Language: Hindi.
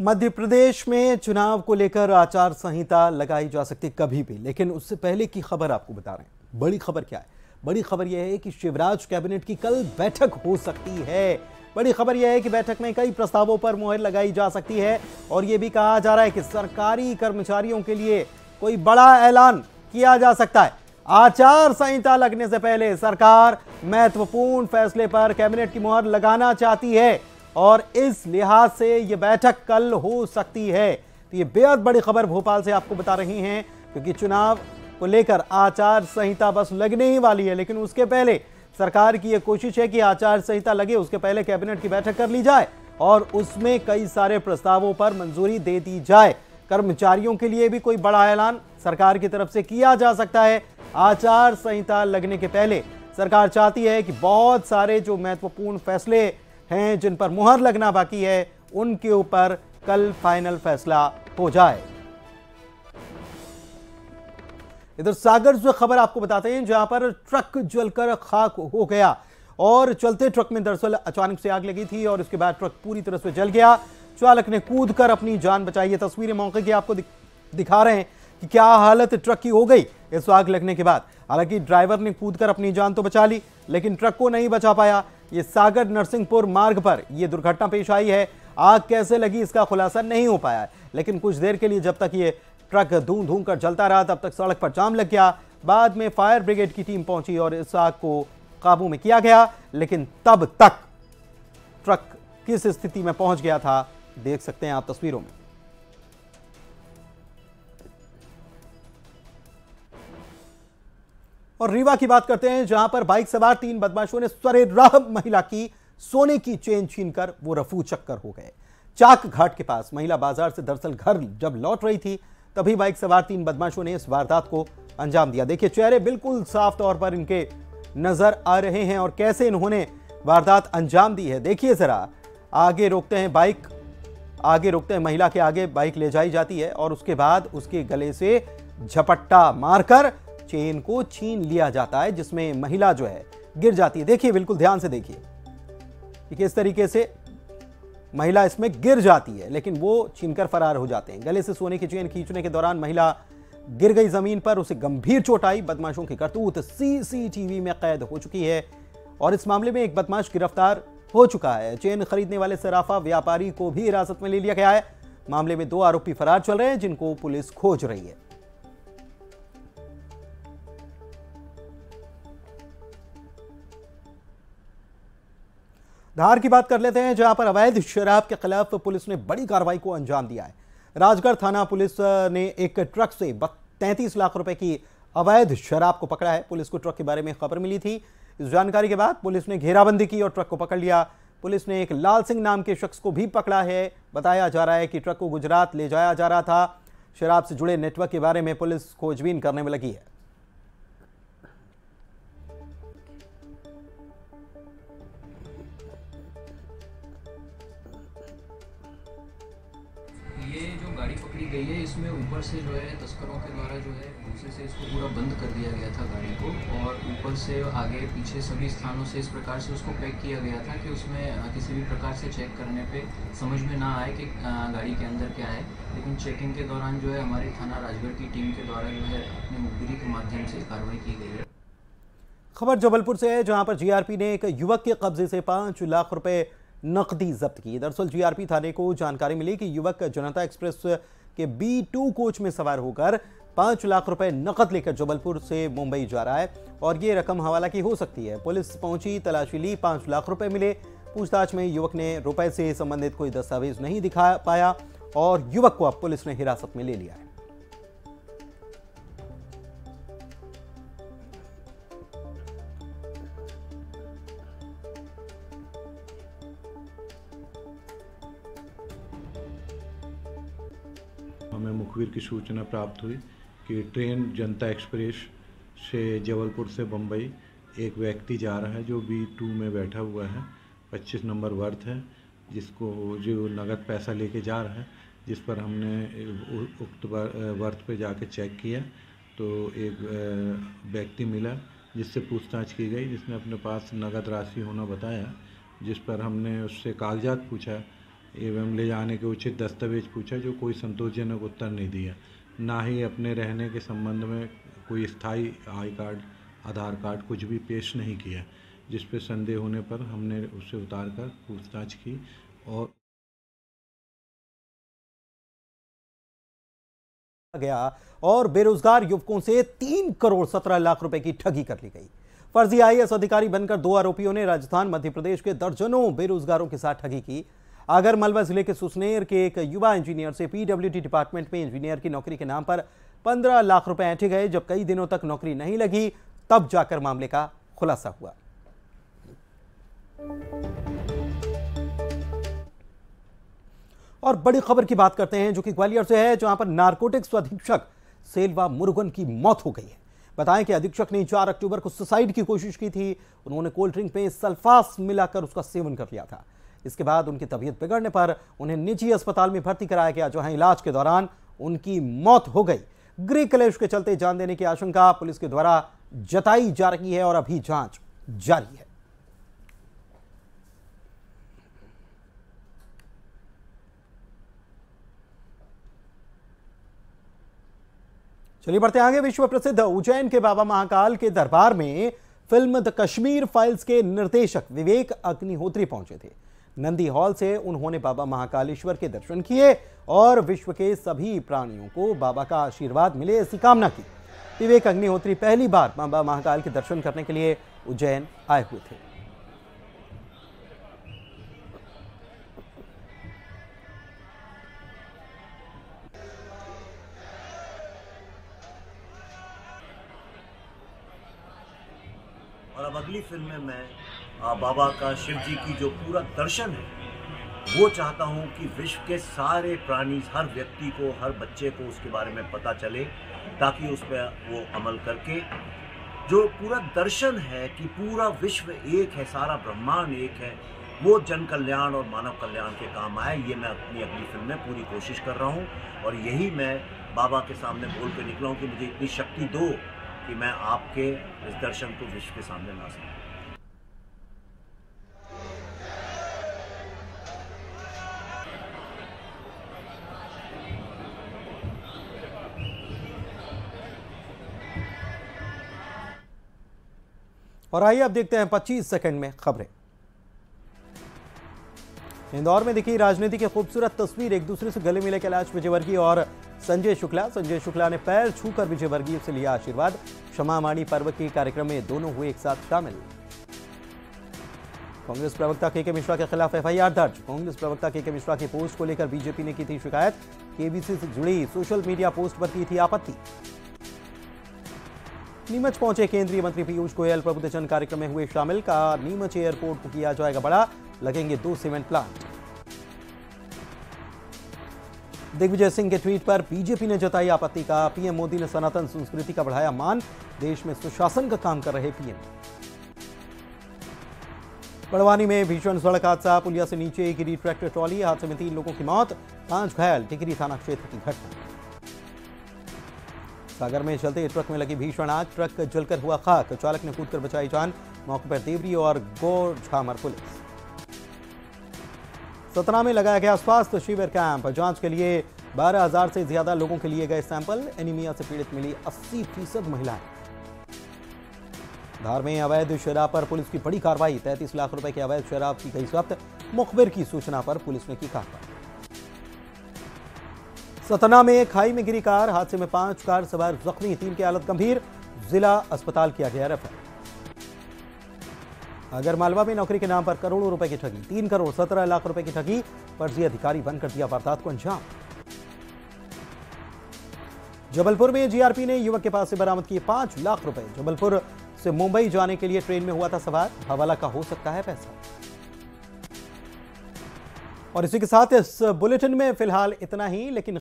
मध्य प्रदेश में चुनाव को लेकर आचार संहिता लगाई जा सकती कभी भी, लेकिन उससे पहले की खबर आपको बता रहे हैं। बड़ी खबर क्या है? बड़ी खबर यह है कि शिवराज कैबिनेट की कल बैठक हो सकती है। बड़ी खबर यह है कि बैठक में कई प्रस्तावों पर मुहर लगाई जा सकती है और यह भी कहा जा रहा है कि सरकारी कर्मचारियों के लिए कोई बड़ा ऐलान किया जा सकता है। आचार संहिता लगने से पहले सरकार महत्वपूर्ण फैसले पर कैबिनेट की मुहर लगाना चाहती है और इस लिहाज से यह बैठक कल हो सकती है। तो ये बेहद बड़ी खबर भोपाल से आपको बता रही हैं, क्योंकि चुनाव को लेकर आचार संहिता बस लगने ही वाली है, लेकिन उसके पहले सरकार की यह कोशिश है कि आचार संहिता लगे उसके पहले कैबिनेट की बैठक कर ली जाए और उसमें कई सारे प्रस्तावों पर मंजूरी दे दी जाए। कर्मचारियों के लिए भी कोई बड़ा ऐलान सरकार की तरफ से किया जा सकता है। आचार संहिता लगने के पहले सरकार चाहती है कि बहुत सारे जो महत्वपूर्ण फैसले हैं जिन पर मुहर लगना बाकी है, उनके ऊपर कल फाइनल फैसला हो जाए। इधर सागर से खबर आपको बताते हैं, जहां पर ट्रक जलकर खाक हो गया और चलते ट्रक में दरअसल अचानक से आग लगी थी और इसके बाद ट्रक पूरी तरह से जल गया। चालक ने कूदकर अपनी जान बचाई। ये तस्वीरें मौके की आपको दिखा रहे हैं कि क्या हालत ट्रक की हो गई इस आग लगने के बाद। हालांकि ड्राइवर ने कूदकर अपनी जान तो बचा ली, लेकिन ट्रक को नहीं बचा पाया। ये सागर नरसिंहपुर मार्ग पर यह दुर्घटना पेश आई है। आग कैसे लगी इसका खुलासा नहीं हो पाया है, लेकिन कुछ देर के लिए जब तक ये ट्रक धूं धूं कर जलता रहा तब तक सड़क पर जाम लग गया। बाद में फायर ब्रिगेड की टीम पहुंची और इस आग को काबू में किया गया, लेकिन तब तक ट्रक किस स्थिति में पहुंच गया था देख सकते हैं आप तस्वीरों में। और रीवा की बात करते हैं, जहां पर बाइक सवार 3 बदमाशों ने सरेराह महिला की सोने की चेन छीनकर वो रफू चक्कर हो गए। चाक घाट के पास महिला बाजार से दरअसल घर जब लौट रही थी, तभी बाइक सवार 3 बदमाशों ने इस वारदात को अंजाम दिया। देखिए चेहरे बिल्कुल साफ तौर पर इनके नजर आ रहे हैं और कैसे इन्होंने वारदात अंजाम दी है। देखिए जरा, आगे रोकते हैं बाइक, आगे रोकते हैं, महिला के आगे बाइक ले जाई जाती है और उसके बाद उसके गले से झपट्टा मारकर चेन को छीन लिया जाता है, जिसमें महिला जो है गिर जाती है। देखिए बिल्कुल ध्यान से देखिए कि किस तरीके से महिला इसमें गिर जाती है, लेकिन वो छीनकर फरार हो जाते हैं। गले से सोने की चेन खींचने के दौरान महिला गिर गई जमीन पर, उसे गंभीर चोट आई। बदमाशों की करतूत सीसीटीवी में कैद हो चुकी है और इस मामले में एक बदमाश गिरफ्तार हो चुका है। चेन खरीदने वाले सराफा व्यापारी को भी हिरासत में ले लिया गया है। मामले में 2 आरोपी फरार चल रहे हैं, जिनको पुलिस खोज रही है। धार की बात कर लेते हैं, जहां पर अवैध शराब के खिलाफ पुलिस ने बड़ी कार्रवाई को अंजाम दिया है। राजगढ़ थाना पुलिस ने एक ट्रक से 33 लाख रुपए की अवैध शराब को पकड़ा है। पुलिस को ट्रक के बारे में खबर मिली थी। इस जानकारी के बाद पुलिस ने घेराबंदी की और ट्रक को पकड़ लिया। पुलिस ने एक लाल सिंह नाम के शख्स को भी पकड़ा है। बताया जा रहा है कि ट्रक को गुजरात ले जाया जा रहा था। शराब से जुड़े नेटवर्क के बारे में पुलिस खोजबीन करने में लगी है। ये जो गाड़ी पकड़ी गई है, इसमें ऊपर से जो है तस्करों के द्वारा जो है दूसरे से इसको पूरा बंद कर दिया गया था गाड़ी को, और ऊपर से आगे पीछे सभी स्थानों से इस प्रकार से उसको पैक किया गया था कि उसमें किसी भी प्रकार से चेक करने पे समझ में ना आए कि गाड़ी के अंदर क्या है। लेकिन चेकिंग के दौरान जो है हमारी थाना राजगढ़ की टीम के द्वारा जो है अपनी मुखबिरी के माध्यम से कार्रवाई की गई है। खबर जबलपुर से है, जहां पर जीआरपी ने एक युवक के कब्जे से 5 लाख रुपए नकदी जब्त की। दरअसल जीआरपी थाने को जानकारी मिली कि युवक जनता एक्सप्रेस के B2 कोच में सवार होकर 5 लाख रुपए नकद लेकर जबलपुर से मुंबई जा रहा है और ये रकम हवाला की हो सकती है। पुलिस पहुंची, तलाशी ली, 5 लाख रुपए मिले। पूछताछ में युवक ने रुपए से संबंधित कोई दस्तावेज नहीं दिखा पाया और युवक को अब पुलिस ने हिरासत में ले लिया है। हमें मुखबिर की सूचना प्राप्त हुई कि ट्रेन जनता एक्सप्रेस से जबलपुर से बम्बई एक व्यक्ति जा रहा है जो B2 में बैठा हुआ है। 25 नंबर वर्थ है, जिसको जो नगद पैसा लेके जा रहा है, जिस पर हमने उक्त वर्थ पे जाके चेक किया तो एक व्यक्ति मिला जिससे पूछताछ की गई, जिसने अपने पास नगद राशि होना बताया, जिस पर हमने उससे कागजात पूछा एवं ले जाने के उचित दस्तावेज पूछा, जो कोई संतोषजनक उत्तर नहीं दिया। ना ही अपने रहने के संबंध में कोई स्थायी आई कार्ड, आधार कार्ड कुछ भी पेश नहीं किया, जिस पे संदेह होने पर हमने उससे उतार कर पूछताछ की और गया और बेरोजगार युवकों से 3 करोड़ 17 लाख रुपए की ठगी कर ली गई। फर्जी आईएएस अधिकारी बनकर 2 आरोपियों ने राजस्थान मध्य प्रदेश के दर्जनों बेरोजगारों के साथ ठगी की। आगर मालवा जिले के सुसनेर के एक युवा इंजीनियर से पीडब्ल्यूडी डिपार्टमेंट में इंजीनियर की नौकरी के नाम पर 15 लाख रुपए ऐंठे गए। जब कई दिनों तक नौकरी नहीं लगी, तब जाकर मामले का खुलासा हुआ। और बड़ी खबर की बात करते हैं, जो कि ग्वालियर से है, जहां पर नारकोटिक्स अधीक्षक सेल्वा मुरुगन की मौत हो गई है। बताएं कि अधीक्षक ने 4 अक्टूबर को सुसाइड की कोशिश की थी। उन्होंने कोल्ड ड्रिंक में सल्फास मिलाकर उसका सेवन कर लिया था। इसके बाद उनकी तबीयत बिगड़ने पर उन्हें निजी अस्पताल में भर्ती कराया गया, जहां इलाज के दौरान उनकी मौत हो गई। गृह कलेश के चलते जान देने की आशंका पुलिस के द्वारा जताई जा रही है और अभी जांच जारी है। चलिए बढ़ते आगे। विश्व प्रसिद्ध उज्जैन के बाबा महाकाल के दरबार में फिल्म द कश्मीर फाइल्स के निर्देशक विवेक अग्निहोत्री पहुंचे थे। नंदी हॉल से उन्होंने बाबा महाकालेश्वर के दर्शन किए और विश्व के सभी प्राणियों को बाबा का आशीर्वाद मिले, ऐसी कामना की। विवेक अग्निहोत्री पहली बार बाबा महाकाल के दर्शन करने के लिए उज्जैन आए हुए थे। और अब अगली फिल्म में मैं बाबा का, शिव जी की जो पूरा दर्शन है, वो चाहता हूँ कि विश्व के सारे प्राणी, हर व्यक्ति को, हर बच्चे को उसके बारे में पता चले, ताकि उस पर वो अमल करके जो पूरा दर्शन है कि पूरा विश्व एक है, सारा ब्रह्मांड एक है, वो जन कल्याण और मानव कल्याण के काम आए। ये मैं अपनी अगली फिल्म में पूरी कोशिश कर रहा हूँ और यही मैं बाबा के सामने बोल कर निकला हूँ कि मुझे इतनी शक्ति दो कि मैं आपके इस दर्शन को विश्व के सामने ला सकूं। और आइए अब देखते हैं 25 सेकंड में खबरें। इंदौर में दिखी राजनीति की खूबसूरत तस्वीर। एक दूसरे से गले मिले कैलाश विजयवर्गीय और संजय शुक्ला ने पैर छूकर विजयवर्गीय से लिया आशीर्वाद। क्षमा माणी पर्व के कार्यक्रम में दोनों हुए एक साथ शामिल। कांग्रेस प्रवक्ता के मिश्रा के खिलाफ एफआईआर दर्ज। कांग्रेस प्रवक्ता के मिश्रा की पोस्ट को लेकर बीजेपी ने की थी शिकायत। केबीसी से जुड़ी सोशल मीडिया पोस्ट पर की थी आपत्ति। नीमच पहुंचे केंद्रीय मंत्री पीयूष गोयल प्रबुद्धजन कार्यक्रम में हुए शामिल। का नीमच एयरपोर्ट को किया जाएगा बड़ा, लगेंगे 2 सीमेंट प्लांट। दिग्विजय सिंह के ट्वीट पर बीजेपी ने जताई आपत्ति। का पीएम मोदी ने सनातन संस्कृति का बढ़ाया मान, देश में सुशासन का काम कर रहे पीएम। बड़वानी में भीषण सड़क हादसा। पुलिया से नीचे गिरी ट्रैक्टर ट्रॉली, हादसे में 3 लोगों की मौत, 5 घायल। टिकरी थाना क्षेत्र की घटना। सागर में चलते ट्रक में लगी भीषण आग, ट्रक जलकर हुआ खाक। चालक ने कूदकर बचाई जान, मौके पर देवरी और गोरझामर पुलिस। सतना में लगाया गया स्वास्थ्य शिविर कैंप। जांच के लिए 12,000 से ज्यादा लोगों के लिए गए सैंपल। एनीमिया से पीड़ित मिली 80% महिलाएं। धार में अवैध शराब पर पुलिस की बड़ी कार्रवाई। 33 लाख रुपए की अवैध शराब की गई जब्त। मुखबिर की सूचना पर पुलिस ने की कार्रवाई। सतना में खाई में गिरी कार, हादसे में 5 कार सवार जख्मी, 3 की हालत गंभीर। जिला अस्पताल किया गया रेफर। अगर मालवा में नौकरी के नाम पर करोड़ों रुपए की ठगी। 3 करोड़ 17 लाख रुपए की ठगी। फर्जी अधिकारी बनकर दिया वारदात को अंजाम। जबलपुर में जीआरपी ने युवक के पास से बरामद किए 5 लाख रुपए। जबलपुर से मुंबई जाने के लिए ट्रेन में हुआ था सवार। हवाला का हो सकता है पैसा। और इसी के साथ इस बुलेटिन में फिलहाल इतना ही, लेकिन